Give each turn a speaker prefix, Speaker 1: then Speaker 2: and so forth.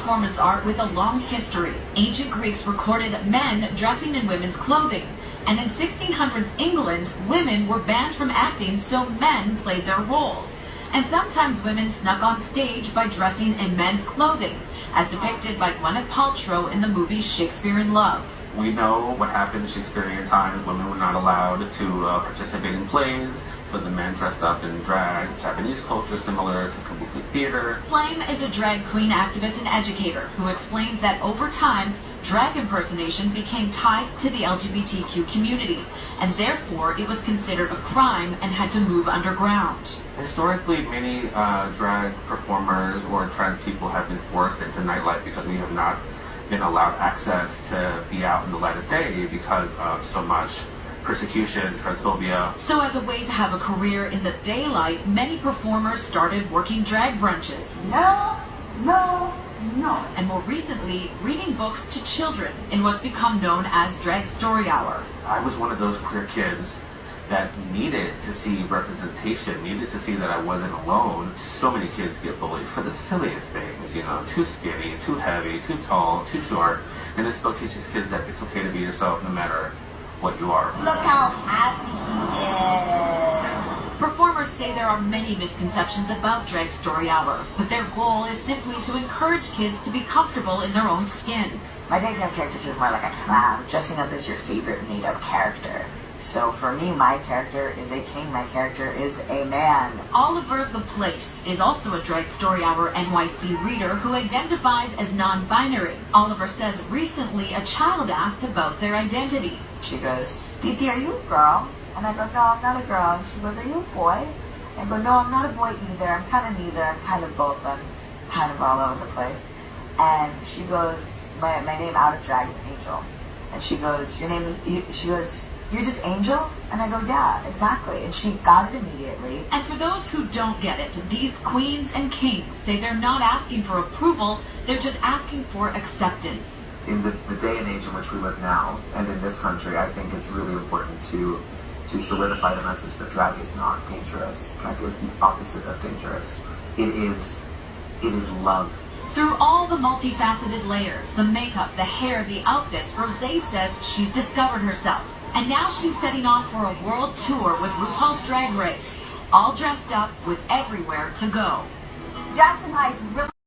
Speaker 1: performance art with a long history. Ancient Greeks recorded men dressing in women's clothing. And in 1600s England, women were banned from acting, so men played their roles. And sometimes women snuck on stage by dressing in men's clothing, as depicted by Gwyneth Paltrow in the movie Shakespeare in Love.
Speaker 2: We know what happened in Shakespearean times. Women were not allowed to participate in plays, so the men dressed up in drag. Japanese culture similar to kabuki theater.
Speaker 1: Flame is a drag queen activist and educator who explains that over time, drag impersonation became tied to the LGBTQ community, and therefore it was considered a crime and had to move underground.
Speaker 2: Historically, many drag performers or trans people have been forced into nightlife because we have not been allowed access to be out in the light of day because of so much persecution, transphobia.
Speaker 1: So as a way to have a career in the daylight, many performers started working drag brunches.
Speaker 3: No.
Speaker 1: And more recently, reading books to children in what's become known as Drag Story Hour.
Speaker 2: I was one of those queer kids that needed to see representation, needed to see that I wasn't alone. So many kids get bullied for the silliest things, you know, too skinny, too heavy, too tall, too short. And this book teaches kids that it's okay to be yourself no matter what you are.
Speaker 3: Look how happy he is.
Speaker 1: Performers say there are many misconceptions about Drag Story Hour, but their goal is simply to encourage kids to be comfortable in their own skin.
Speaker 3: My daytime character feels more like a clown, dressing up as your favorite made-up character. So for me, my character is a king, my character is a man.
Speaker 1: Oliver the Place is also a Drag Story Hour NYC reader who identifies as non-binary. Oliver says recently a child asked about their identity.
Speaker 3: She goes, Titi, are you a girl? And I go, no, I'm not a girl. And she goes, are you a boy? I go, no, I'm not a boy either. I'm kind of neither. I'm kind of both. I'm kind of all over the place. And she goes, my name out of drag is Angel. And she goes, your name is, she goes, you're just Angel? And I go, yeah, exactly. And she got it immediately.
Speaker 1: And for those who don't get it, these queens and kings say they're not asking for approval, they're just asking for acceptance.
Speaker 4: In the day and age in which we live now, and in this country, I think it's really important to solidify the message that drag is not dangerous. Drag is the opposite of dangerous. It is love.
Speaker 1: Through all the multifaceted layers, the makeup, the hair, the outfits, Rosé says she's discovered herself. And now she's setting off for a world tour with RuPaul's Drag Race, all dressed up with everywhere to go.
Speaker 3: Jackson Heights really